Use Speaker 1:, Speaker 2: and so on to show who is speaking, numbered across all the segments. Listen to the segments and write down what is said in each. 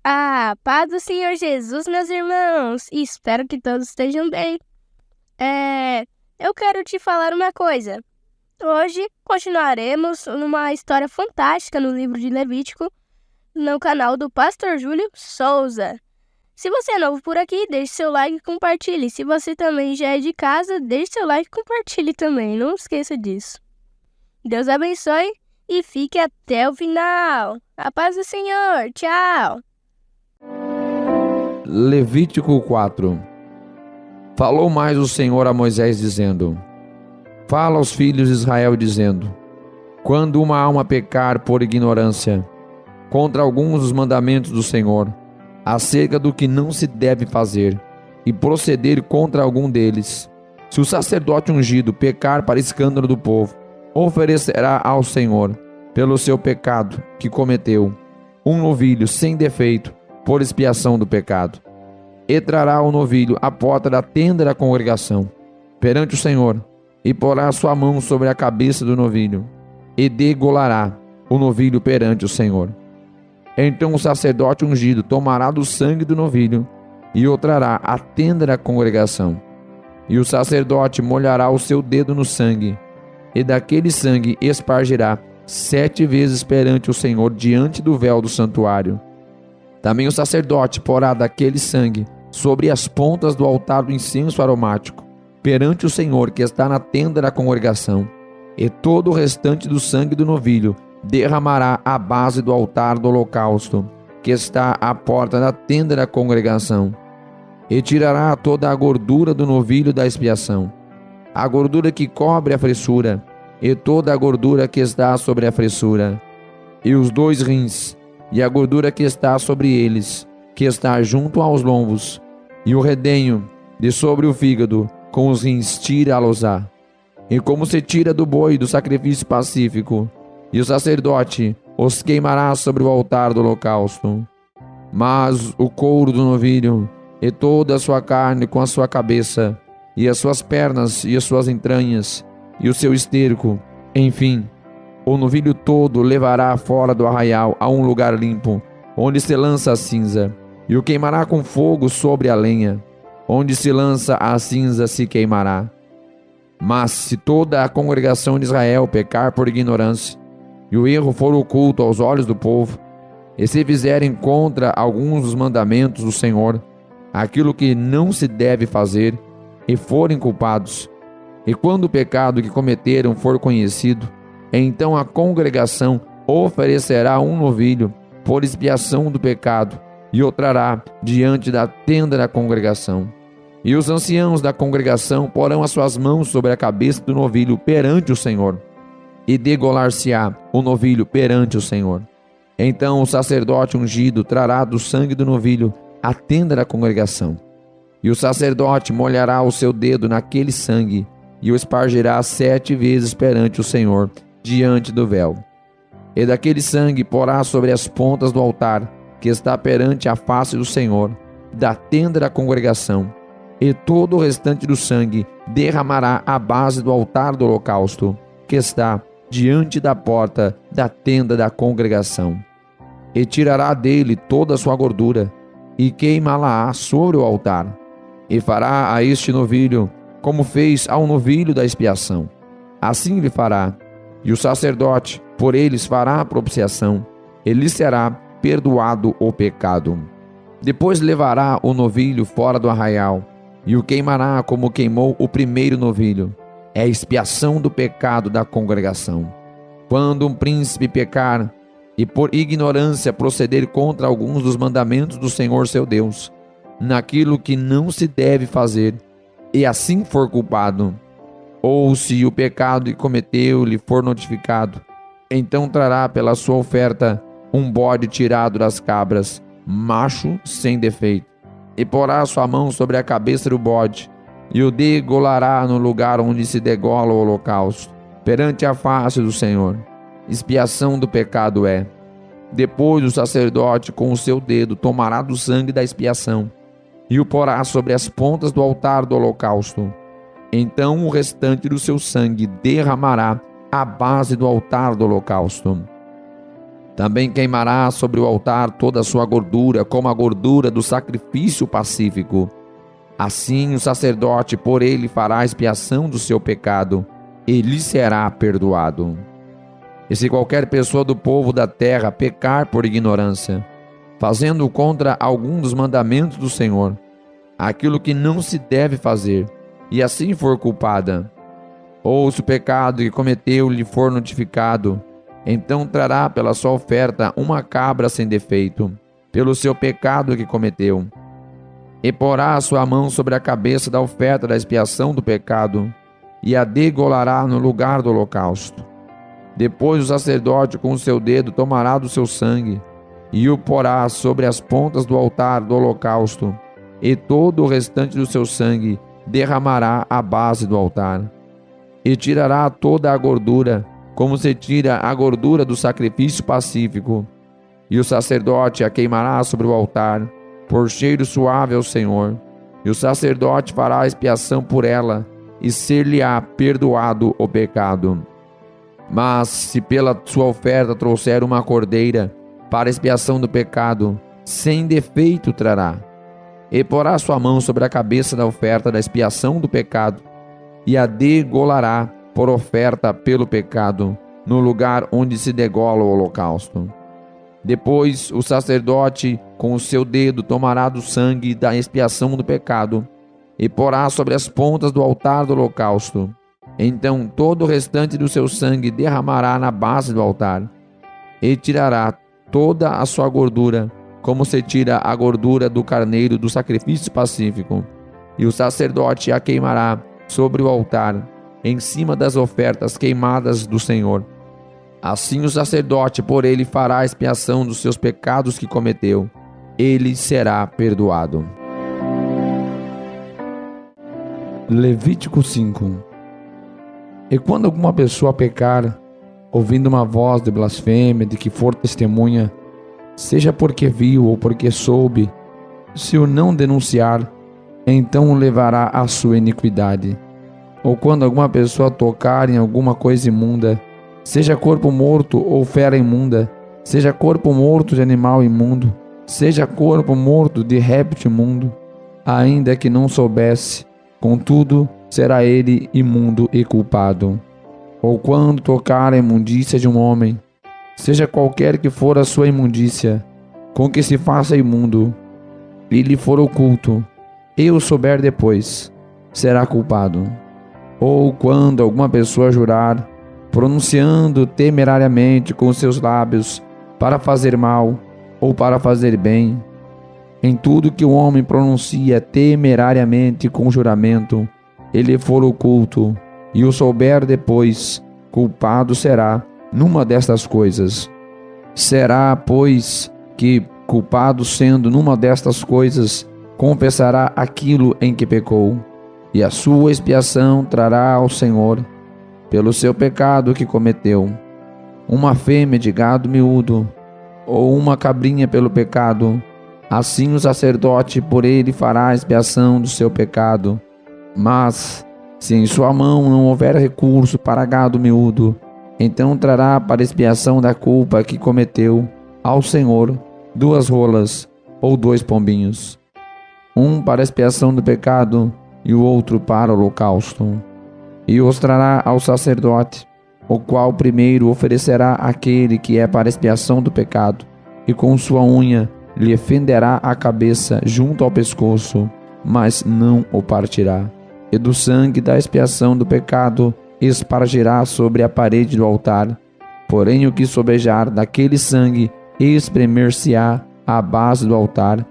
Speaker 1: Paz do Senhor Jesus, meus irmãos. Espero que todos estejam bem. Eu quero te falar uma coisa. Hoje continuaremos numa história fantástica no livro de Levítico, no canal do Pastor Júlio Souza. Se você é novo por aqui, deixe seu like e compartilhe. Se você também já é de casa, deixe seu like e compartilhe também. Não esqueça disso. Deus abençoe e fique até o final. A paz do Senhor. Tchau.
Speaker 2: Levítico 4. Falou mais o Senhor a Moisés, dizendo: Fala aos filhos de Israel, dizendo: Quando uma alma pecar por ignorância contra alguns dos mandamentos do Senhor, acerca do que não se deve fazer, e proceder contra algum deles, se o sacerdote ungido pecar para escândalo do povo, oferecerá ao Senhor, pelo seu pecado que cometeu, um novilho sem defeito, por expiação do pecado. E trará o novilho à porta da tenda da congregação, perante o Senhor, e porá sua mão sobre a cabeça do novilho, e degolará o novilho perante o Senhor. Então o sacerdote ungido tomará do sangue do novilho, e o trará à tenda da congregação. E o sacerdote molhará o seu dedo no sangue, e daquele sangue espargirá 7 vezes perante o Senhor diante do véu do santuário. Também o sacerdote porá daquele sangue sobre as pontas do altar do incenso aromático, perante o Senhor que está na tenda da congregação, e todo o restante do sangue do novilho derramará à base do altar do holocausto, que está à porta da tenda da congregação. E tirará toda a gordura do novilho da expiação, a gordura que cobre a fressura, e toda a gordura que está sobre a fressura, e os 2 rins, e a gordura que está sobre eles, que está junto aos lombos, e o redenho de sobre o fígado, com os rins tira-los-á. E como se tira do boi do sacrifício pacífico, e o sacerdote os queimará sobre o altar do holocausto. Mas o couro do novilho, e toda a sua carne com a sua cabeça, e as suas pernas, e as suas entranhas, e o seu esterco, enfim, o novilho todo levará fora do arraial a um lugar limpo, onde se lança a cinza, e o queimará com fogo sobre a lenha, onde se lança a cinza se queimará. Mas se toda a congregação de Israel pecar por ignorância, e o erro for oculto aos olhos do povo, e se fizerem contra alguns dos mandamentos do Senhor, aquilo que não se deve fazer, e forem culpados, e quando o pecado que cometeram for conhecido, então a congregação oferecerá um novilho por expiação do pecado, e o trará diante da tenda da congregação. E os anciãos da congregação porão as suas mãos sobre a cabeça do novilho perante o Senhor, e degolar-se-á o novilho perante o Senhor. Então o sacerdote ungido trará do sangue do novilho a tenda da congregação, e o sacerdote molhará o seu dedo naquele sangue, e o espargirá 7 vezes perante o Senhor, diante do véu. E daquele sangue porá sobre as pontas do altar, que está perante a face do Senhor, da tenda da congregação, e todo o restante do sangue derramará à base do altar do holocausto, que está diante da porta da tenda da congregação. E tirará dele toda a sua gordura, e queimá-la-á sobre o altar, e fará a este novilho como fez ao novilho da expiação. Assim lhe fará, e o sacerdote por eles fará a propiciação, e lhe será perdoado o pecado. Depois levará o novilho fora do arraial, e o queimará como queimou o primeiro novilho. É a expiação do pecado da congregação. Quando um príncipe pecar, e por ignorância proceder contra alguns dos mandamentos do Senhor seu Deus, naquilo que não se deve fazer, e assim for culpado, ou se o pecado que cometeu lhe for notificado, então trará pela sua oferta um bode tirado das cabras, macho sem defeito, e porá sua mão sobre a cabeça do bode, e o degolará no lugar onde se degola o holocausto, perante a face do Senhor. Expiação do pecado é. Depois o sacerdote com o seu dedo tomará do sangue da expiação, e o porá sobre as pontas do altar do holocausto. Então o restante do seu sangue derramará à base do altar do holocausto. Também queimará sobre o altar toda a sua gordura, como a gordura do sacrifício pacífico. Assim o sacerdote por ele fará expiação do seu pecado, e lhe será perdoado. E se qualquer pessoa do povo da terra pecar por ignorância, fazendo contra algum dos mandamentos do Senhor, aquilo que não se deve fazer, e assim for culpada, ou se o pecado que cometeu lhe for notificado, então trará pela sua oferta uma cabra sem defeito, pelo seu pecado que cometeu, e porá a sua mão sobre a cabeça da oferta da expiação do pecado, e a degolará no lugar do holocausto. Depois o sacerdote com o seu dedo tomará do seu sangue, e o porá sobre as pontas do altar do holocausto, e todo o restante do seu sangue derramará à base do altar. E tirará toda a gordura, como se tira a gordura do sacrifício pacífico, e o sacerdote a queimará sobre o altar, por cheiro suave ao Senhor, e o sacerdote fará expiação por ela, e ser-lhe-á perdoado o pecado. Mas se pela sua oferta trouxer uma cordeira para expiação do pecado, sem defeito trará, e porá sua mão sobre a cabeça da oferta da expiação do pecado, e a degolará por oferta pelo pecado, no lugar onde se degola o holocausto. Depois o sacerdote com o seu dedo tomará do sangue da expiação do pecado, e porá sobre as pontas do altar do holocausto. Então todo o restante do seu sangue derramará na base do altar, e tirará toda a sua gordura, como se tira a gordura do carneiro do sacrifício pacífico, e o sacerdote a queimará sobre o altar, em cima das ofertas queimadas do Senhor. Assim o sacerdote por ele fará a expiação dos seus pecados que cometeu, ele será perdoado.
Speaker 3: Levítico 5. E quando alguma pessoa pecar, ouvindo uma voz de blasfêmia de que for testemunha, seja porque viu ou porque soube, se o não denunciar, então o levará à sua iniquidade. Ou quando alguma pessoa tocar em alguma coisa imunda, seja corpo morto ou fera imunda, seja corpo morto de animal imundo, seja corpo morto de réptil imundo, ainda que não soubesse, contudo será ele imundo e culpado. Ou quando tocar a imundícia de um homem, seja qualquer que for a sua imundícia, com que se faça imundo, e lhe for oculto, e o souber depois, será culpado. Ou quando alguma pessoa jurar, pronunciando temerariamente com seus lábios, para fazer mal ou para fazer bem, em tudo que o homem pronuncia temerariamente com juramento, ele for oculto, e o souber depois, culpado será numa destas coisas. Será, pois, que, culpado sendo numa destas coisas, confessará aquilo em que pecou, e a sua expiação trará ao Senhor, pelo seu pecado que cometeu, uma fêmea de gado miúdo, ou uma cabrinha pelo pecado. Assim o sacerdote por ele fará a expiação do seu pecado. Mas, se em sua mão não houver recurso para gado miúdo, então trará para expiação da culpa que cometeu ao Senhor 2 rolas ou 2 pombinhos, um para expiação do pecado e o outro para o holocausto, e os trará ao sacerdote, o qual primeiro oferecerá aquele que é para expiação do pecado, e com sua unha lhe fenderá a cabeça junto ao pescoço, mas não o partirá. E do sangue da expiação do pecado espargirá sobre a parede do altar. Porém o que sobejar daquele sangue espremer-se-á à base do altar,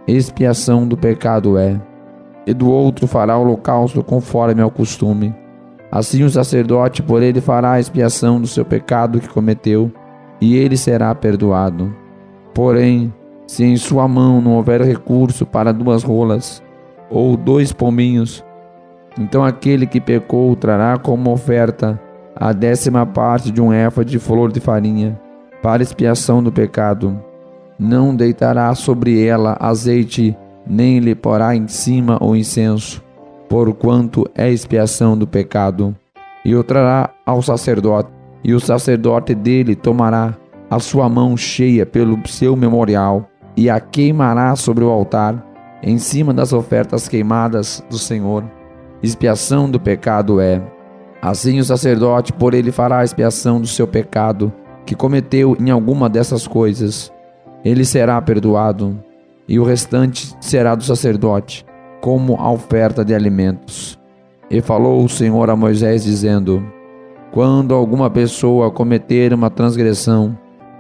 Speaker 3: expiação do pecado é. E do outro fará o holocausto conforme ao costume. Assim o sacerdote por ele fará a expiação do seu pecado que cometeu, e ele será perdoado. Porém, se em sua mão não houver recurso para 2 rolas ou 2 pombinhos, então aquele que pecou trará como oferta a 10ª parte de um éfa de flor de farinha, para expiação do pecado. Não deitará sobre ela azeite, nem lhe porá em cima o incenso, porquanto é expiação do pecado. E o trará ao sacerdote, e o sacerdote dele tomará
Speaker 2: a sua mão cheia pelo seu memorial e a queimará sobre o altar, em cima das ofertas queimadas do Senhor. Expiação do pecado é. Assim o sacerdote por ele fará a expiação do seu pecado, que cometeu em alguma dessas coisas. Ele será perdoado, e o restante será do sacerdote, como a oferta de alimentos. E falou o Senhor a Moisés, dizendo: quando alguma pessoa cometer uma transgressão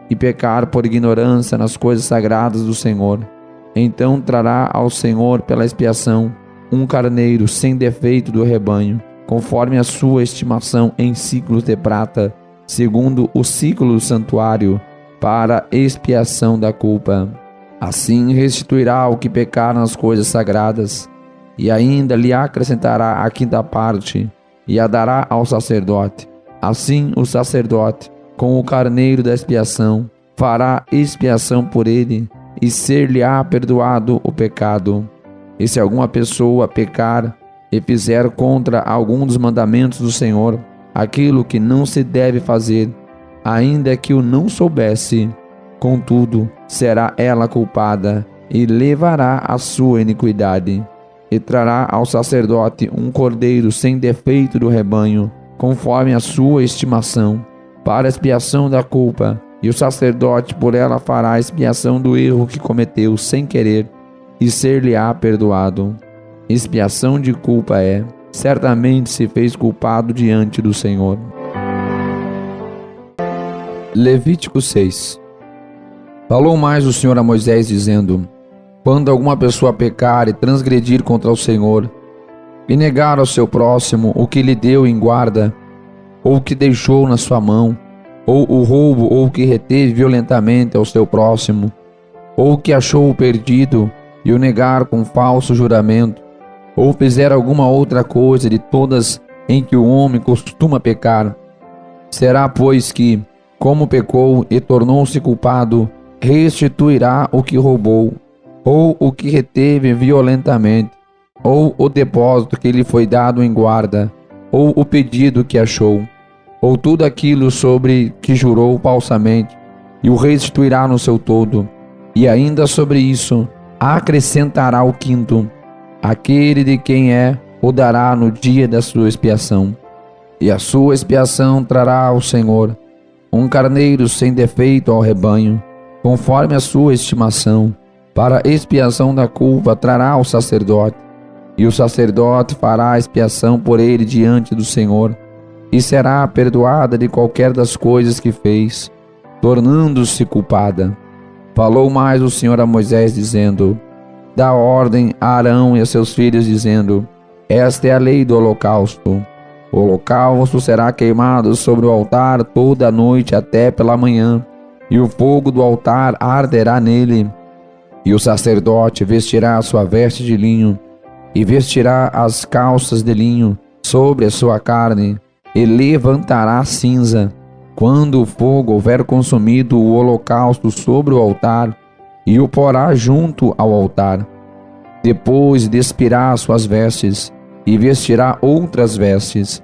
Speaker 2: e pecar por ignorância nas coisas sagradas do Senhor, então trará ao Senhor pela expiação um carneiro sem defeito do rebanho, conforme a sua estimação em ciclos de prata, segundo o ciclo do santuário, para expiação da culpa. Assim restituirá o que pecar nas coisas sagradas, e ainda lhe acrescentará a quinta parte, e a dará ao sacerdote. Assim o sacerdote, com o carneiro da expiação, fará expiação por ele, e ser-lhe-á perdoado o pecado. E se alguma pessoa pecar e fizer contra algum dos mandamentos do Senhor aquilo que não se deve fazer, ainda que o não soubesse, contudo, será ela culpada e levará a sua iniquidade. E trará ao sacerdote um cordeiro sem defeito do rebanho, conforme a sua estimação, para a expiação da culpa, e o sacerdote por ela fará a expiação do erro que cometeu sem querer, e ser-lhe-á perdoado. Expiação de culpa é: certamente se fez culpado diante do Senhor. Levítico 6. Falou mais o Senhor a Moisés, dizendo: quando alguma pessoa pecar e transgredir contra o Senhor, e negar ao seu próximo o que lhe deu em guarda, ou o que deixou na sua mão, ou o roubo, ou o que reteve violentamente ao seu próximo, ou o que achou perdido e o negar com falso juramento, ou fizer alguma outra coisa de todas em que o homem costuma pecar, será, pois, que, como pecou e tornou-se culpado, restituirá o que roubou, ou o que reteve violentamente, ou o depósito que lhe foi dado em guarda, ou o pedido que achou, ou tudo aquilo sobre que jurou falsamente, e o restituirá no seu todo. E ainda sobre isso acrescentará o quinto: aquele de quem o dará no dia da sua expiação. E a sua expiação trará ao Senhor um carneiro sem defeito ao rebanho, conforme a sua estimação. Para expiação da culpa trará ao sacerdote, e o sacerdote fará a expiação por ele diante do Senhor, e será perdoada de qualquer das coisas que fez, tornando-se culpada. Falou mais o Senhor a Moisés, dizendo: dá ordem a Arão e a seus filhos, dizendo: esta é a lei do holocausto. O holocausto será queimado sobre o altar toda a noite até pela manhã, e o fogo do altar arderá nele. E o sacerdote vestirá a sua veste de linho, e vestirá as calças de linho sobre a sua carne, e levantará a cinza, quando o fogo houver consumido o holocausto sobre o altar, e o porá junto ao altar. Depois despirá as suas vestes, e vestirá outras vestes,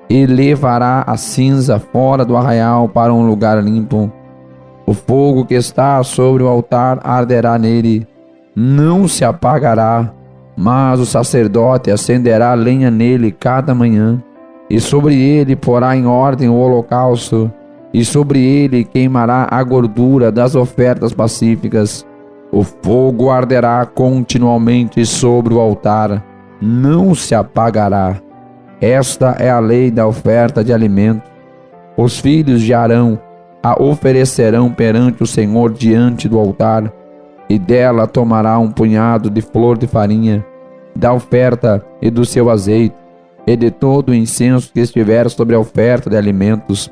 Speaker 2: e levará a cinza fora do arraial para um lugar limpo. O fogo que está sobre o altar arderá nele, não se apagará, mas o sacerdote acenderá lenha nele cada manhã, e sobre ele porá em ordem o holocausto, e sobre ele queimará a gordura das ofertas pacíficas. O fogo arderá continuamente sobre o altar, não se apagará. Esta é a lei da oferta de alimento. Os filhos de Arão a oferecerão perante o Senhor diante do altar, e dela tomará um punhado de flor de farinha, da oferta e do seu azeite, e de todo o incenso que estiver sobre a oferta de alimentos.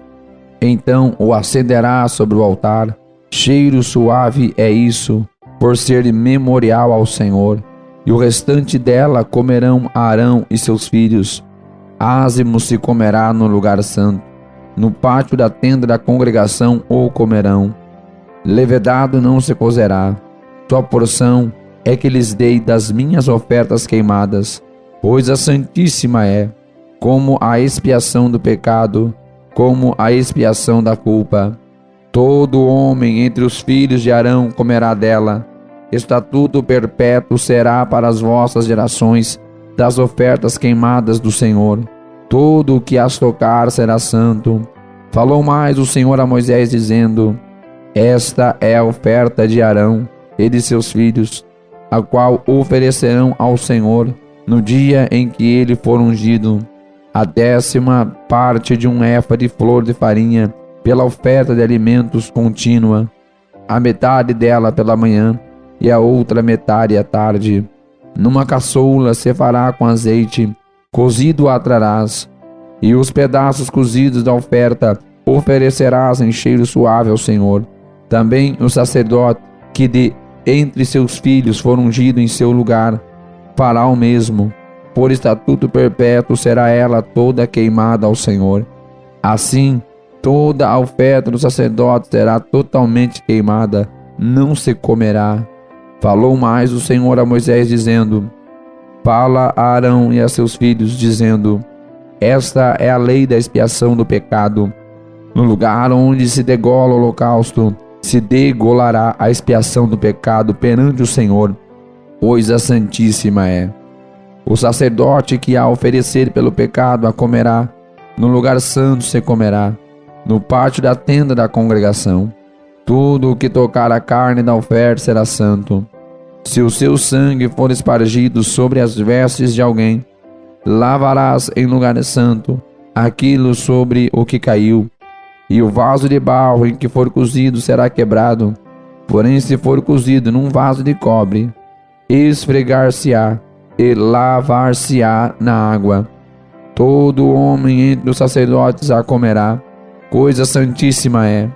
Speaker 2: Então o acenderá sobre o altar. Cheiro suave é isso, por ser memorial ao Senhor. E o restante dela comerão Arão e seus filhos. Ázimo se comerá no lugar santo. No pátio da tenda da congregação o comerão. Levedado não se cozerá. Sua porção é que lhes dei das minhas ofertas queimadas, pois a santíssima é, como a expiação do pecado, como a expiação da culpa. Todo homem entre os filhos de Arão comerá dela. Estatuto perpétuo será para as vossas gerações das ofertas queimadas do Senhor. Todo o que as tocar será santo. Falou mais o Senhor a Moisés, dizendo: Esta é a oferta de Arão e de seus filhos, a qual oferecerão ao Senhor no dia em que ele for ungido: a 10ª parte de um efa de flor de farinha, pela oferta de alimentos contínua, a metade dela pela manhã e a outra metade à tarde. Numa caçoula se fará com azeite, cozido a trarás, e os pedaços cozidos da oferta oferecerás em cheiro suave ao Senhor. Também o sacerdote que de entre seus filhos for ungido em seu lugar fará o mesmo. Por estatuto perpétuo será ela toda queimada ao Senhor. Assim, toda a oferta do sacerdote será totalmente queimada, não se comerá. Falou mais o Senhor a Moisés, dizendo: Fala a Arão e a seus filhos, dizendo: Esta é a lei da expiação do pecado. No lugar onde se degola o holocausto, se degolará a expiação do pecado perante o Senhor, coisa santíssima é. O sacerdote que a oferecer pelo pecado a comerá, no lugar santo se comerá, no pátio da tenda da congregação. Tudo o que tocar a carne da oferta será santo. Se o seu sangue for espargido sobre as vestes de alguém, lavarás em lugar santo aquilo sobre o que caiu, e o vaso de barro em que for cozido será quebrado. Porém, se for cozido num vaso de cobre, esfregar-se-á e lavar-se-á na água. Todo homem entre os sacerdotes a comerá, coisa santíssima é.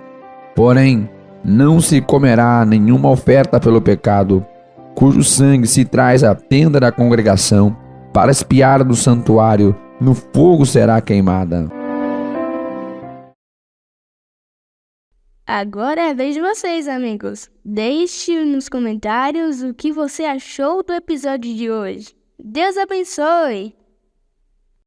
Speaker 2: Porém, não se comerá nenhuma oferta pelo pecado, cujo sangue se traz à tenda da congregação, para espiar do santuário, no fogo será queimada.
Speaker 1: Agora é a vez de vocês, amigos. Deixe nos comentários o que você achou do episódio de hoje. Deus abençoe!